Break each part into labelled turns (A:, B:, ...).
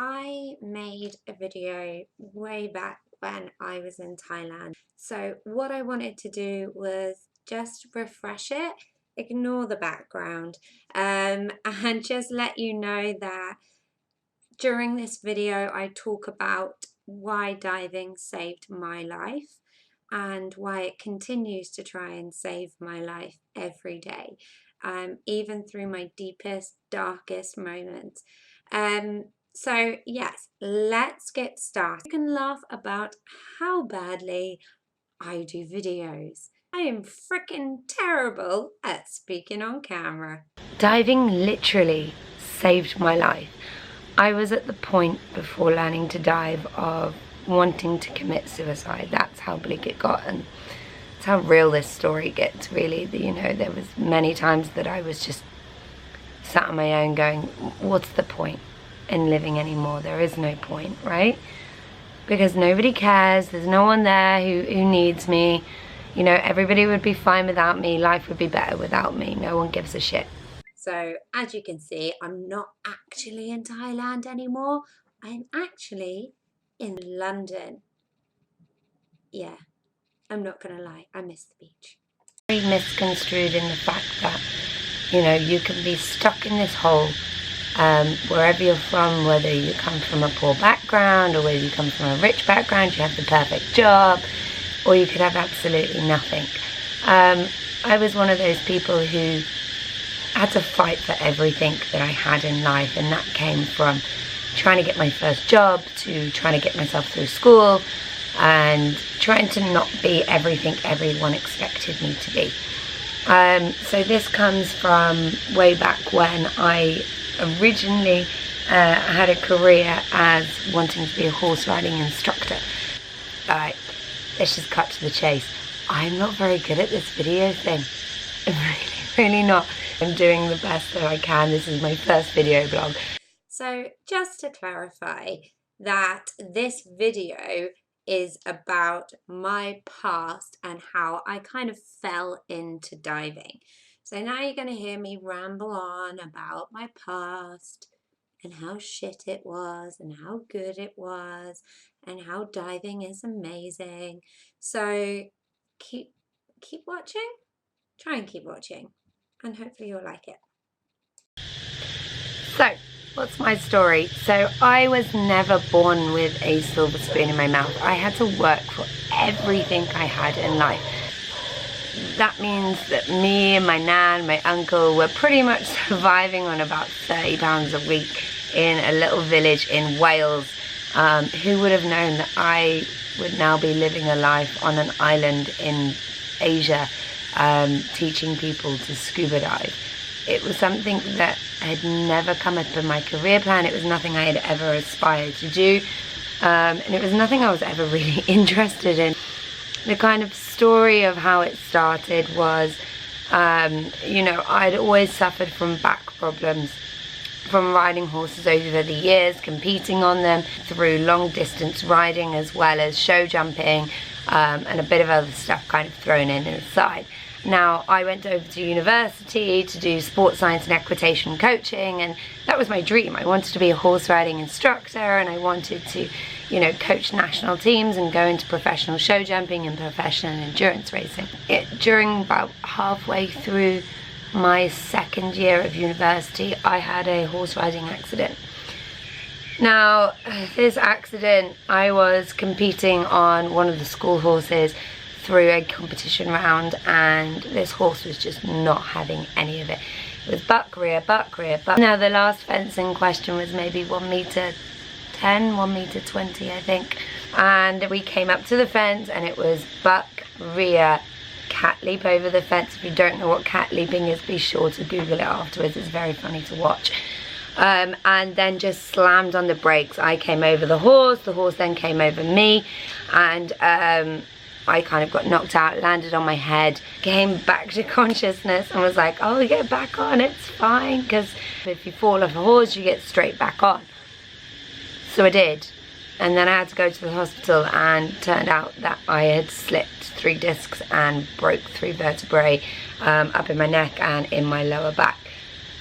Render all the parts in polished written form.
A: I made a video way back when I was in Thailand. So what I wanted to do was just refresh it, ignore the background, and just let you know that during this video I talk about why diving saved my life and why it continues to try and save my life every day, even through my deepest, darkest moments. So yes, let's get started. You can laugh about how badly I do videos. I am freaking terrible at speaking on camera. Diving literally saved my life. I was at the point before learning to dive of wanting to commit suicide. That's how bleak it got, and that's how real this story gets, really. You know, there was many times that I was just sat on my own going, what's the point in living anymore? There is no point, right? Because nobody cares, there's no one there who needs me. You know, everybody would be fine without me, life would be better without me, no one gives a shit. So as you can see, I'm not actually in Thailand anymore. I'm actually in London. Yeah, I'm not gonna lie, I miss the beach. Very misconstrued in the fact that, you know, you can be stuck in this hole wherever you're from, whether you come from a poor background or whether you come from a rich background, you have the perfect job, or you could have absolutely nothing. I was one of those people who had to fight for everything that I had in life, and that came from trying to get my first job to trying to get myself through school and trying to not be everything everyone expected me to be. So this comes from way back when I originally had a career as wanting to be a horse riding instructor. Alright, let's just cut to the chase. I'm not very good at this video thing. I'm really not. I'm doing the best that I can. This is my first video blog. So just to clarify that this video is about my past and how I kind of fell into diving. So now you're going to hear me ramble on about my past and how shit it was and how good it was and how diving is amazing. So keep watching. Try and keep watching, and hopefully you'll like it. So, what's my story? So, I was never born with a silver spoon in my mouth. I had to work for everything I had in life. That means that me and my nan, my uncle, were pretty much surviving on about £30 a week in a little village in Wales. Who would have known that I would now be living a life on an island in Asia, teaching people to scuba dive. It was something that had never come up in my career plan. It was nothing I had ever aspired to do, and it was nothing I was ever really interested in. The kind of story of how it started was, you know, I'd always suffered from back problems from riding horses over the years, competing on them, through long distance riding as well as show jumping, and a bit of other stuff kind of thrown in aside. Now, I went over to university to do sports science and equitation coaching, and that was my dream. I wanted to be a horse riding instructor, and I wanted to, you know, coach national teams and go into professional show jumping and professional endurance racing. During about halfway through my second year of university, I had a horse riding accident. Now, this accident, I was competing on one of the school horses through a competition round, and this horse was just not having any of it. It was buck rear, buck rear, buck. Now, the last fence in question was maybe 1 meter 10, 1 meter 20, I think. And we came up to the fence, and it was buck rear, cat leap over the fence. If you don't know what cat leaping is, be sure to Google it afterwards. It's very funny to watch. And then just slammed on the brakes. I came over the horse then came over me, and I kind of got knocked out, landed on my head, came back to consciousness and was like, oh, get back on, it's fine, because if you fall off a horse you get straight back on. So I did, and then I had to go to the hospital, and turned out that I had slipped 3 discs and broke 3 vertebrae up in my neck and in my lower back.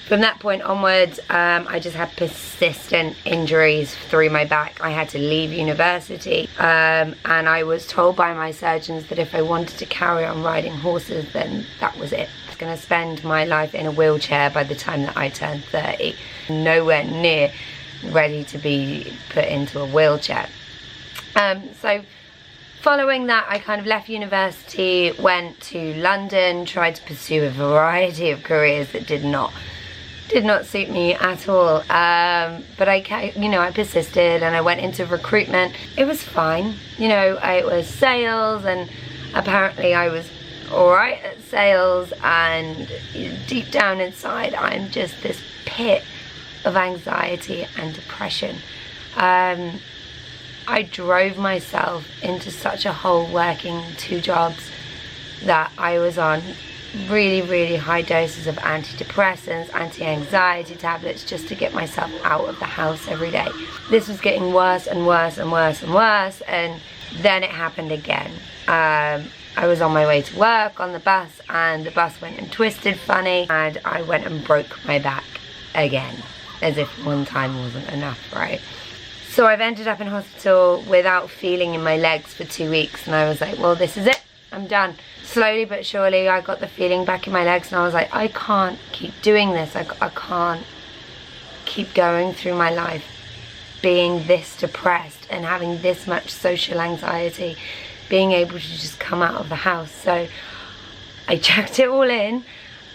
B: From that point onwards, I just had persistent injuries through my back. I had to leave university, and I was told by my surgeons that if I wanted to carry on riding horses, then that was it. I was going to spend my life in a wheelchair by the time that I turned 30. Nowhere near ready to be put into a wheelchair. So following that, I kind of left university, went to London, tried to pursue a variety of careers that did not suit me at all, but I persisted, and I went into recruitment. It was fine, it was sales, and apparently I was alright at sales, and deep down inside I'm just this pit of anxiety and depression. I drove myself into such a hole working 2 jobs that I was on really, really high doses of antidepressants, anti-anxiety tablets, just to get myself out of the house every day. This was getting worse and worse and worse and worse, and then it happened again. I was on my way to work on the bus, and the bus went and twisted funny, and I went and broke my back again, as if one time wasn't enough, right? So I've ended up in hospital without feeling in my legs for 2 weeks, and I was like, well, this is it, I'm done. Slowly but surely I got the feeling back in my legs, and I was like, I can't keep doing this. I can't keep going through my life being this depressed and having this much social anxiety, being able to just come out of the house. So I chucked it all in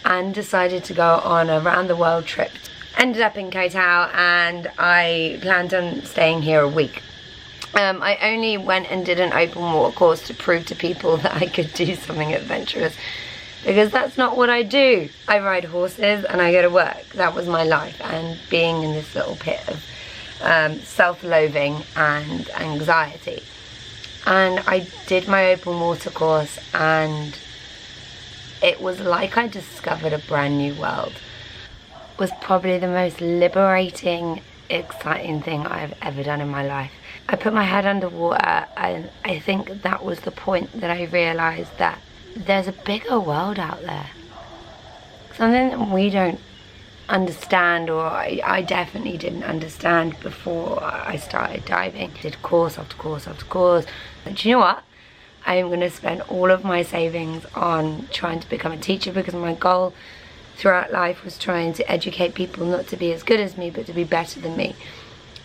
B: and decided to go on a round the world trip. Ended up in Koh Tao, and I planned on staying here a week. I only went and did an open water course to prove to people that I could do something adventurous, because that's not what I do. I ride horses and I go to work. That was my life, and being in this little pit of self-loathing and anxiety. And I did my open water course, and it was like I discovered a brand new world. It was probably the most liberating, exciting thing I've ever done in my life. I put my head underwater, and I think that was the point that I realised that there's a bigger world out there. Something that we don't understand, or I definitely didn't understand before I started diving. Did course after course after course. But do you know what? I am going to spend all of my savings on trying to become a teacher, because my goal throughout life was trying to educate people not to be as good as me, but to be better than me,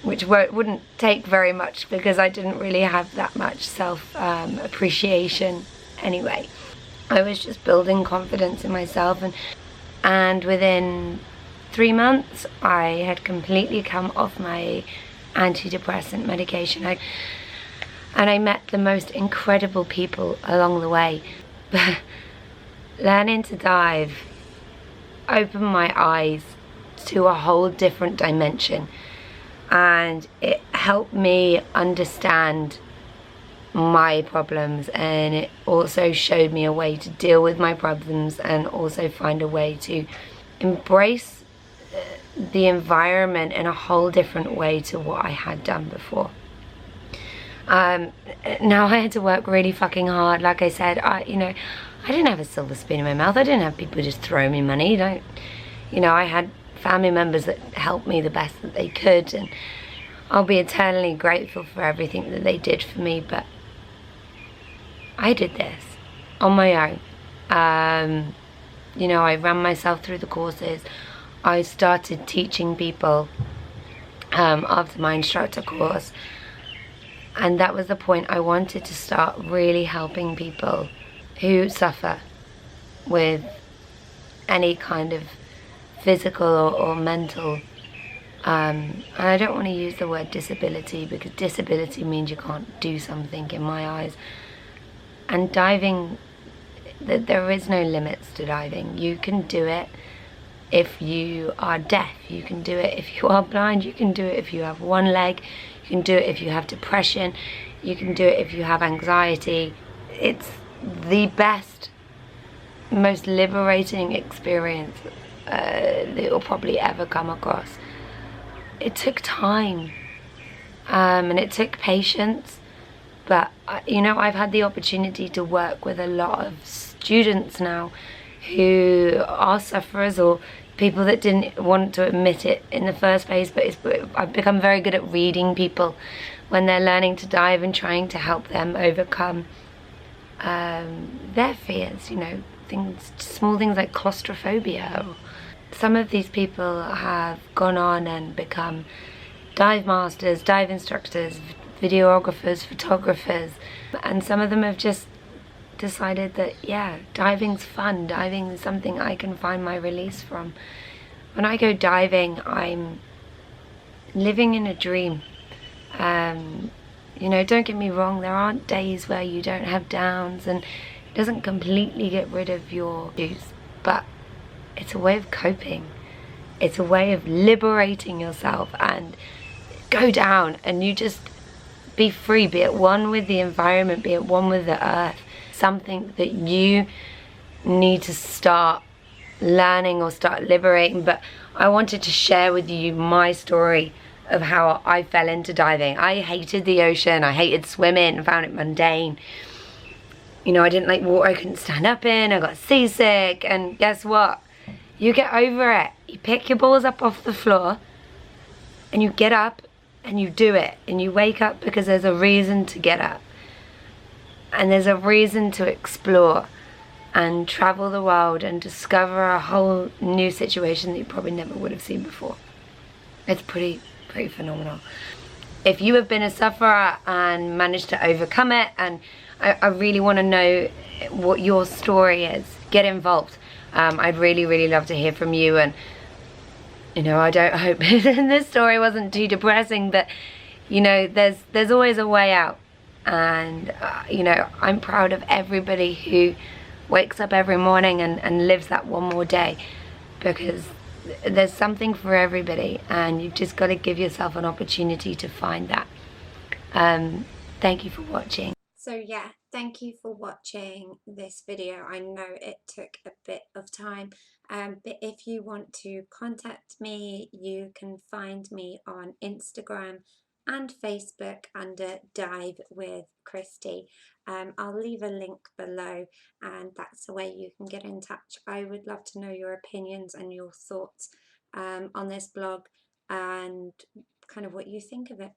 B: which wouldn't take very much, because I didn't really have that much self-appreciation anyway. I was just building confidence in myself, and within 3 months I had completely come off my antidepressant medication, and I met the most incredible people along the way. Learning to dive opened my eyes to a whole different dimension, and it helped me understand my problems, and it also showed me a way to deal with my problems, and also find a way to embrace the environment in a whole different way to what I had done before. Now I had to work really fucking hard. Like I said, I didn't have a silver spoon in my mouth. I didn't have people just throw me money. I had family members that helped me the best that they could, and I'll be eternally grateful for everything that they did for me. But I did this on my own. I ran myself through the courses. I started teaching people after my instructor course, and that was the point. I wanted to start really helping people who suffer with any kind of physical or mental, and I don't want to use the word disability, because disability means you can't do something in my eyes. And diving, there is no limits to diving. You can do it if you are deaf, you can do it if you are blind, you can do it if you have one leg, you can do it if you have depression, you can do it if you have anxiety. It's the best, most liberating experience that you'll probably ever come across. It took time, and it took patience, but I've had the opportunity to work with a lot of students now who are sufferers or people that didn't want to admit it in the first place, but I've become very good at reading people when they're learning to dive and trying to help them overcome their fears, you know, small things like claustrophobia. Some of these people have gone on and become dive masters, dive instructors, videographers, photographers, and some of them have just decided that, yeah, diving's fun. Diving is something I can find my release from. When I go diving, I'm living in a dream. You know, don't get me wrong, there aren't days where you don't have downs, and it doesn't completely get rid of your issues, but it's a way of coping. It's a way of liberating yourself and go down and you just be free, be at one with the environment, be at one with the earth. Something that you need to start learning or start liberating. But I wanted to share with you my story of how I fell into diving. I hated the ocean, I hated swimming, found it mundane. You know, I didn't like water I couldn't stand up in, I got seasick, and guess what? You get over it. You pick your balls up off the floor and you get up and you do it, and you wake up because there's a reason to get up. And there's a reason to explore and travel the world and discover a whole new situation that you probably never would have seen before. It's pretty phenomenal. If you have been a sufferer and managed to overcome it, and I really want to know what your story is, get involved. I'd really love to hear from you. And you know, I don't hope this story wasn't too depressing, but you know, there's always a way out. And you know, I'm proud of everybody who wakes up every morning and lives that one more day, because there's something for everybody, and you've just got to give yourself an opportunity to find that. Thank you for watching.
A: So yeah, thank you for watching this video. I know it took a bit of time, but if you want to contact me, you can find me on Instagram and Facebook under Dive with Kristi. I'll leave a link below, and that's the way you can get in touch. I would love to know your opinions and your thoughts on this blog and kind of what you think of it.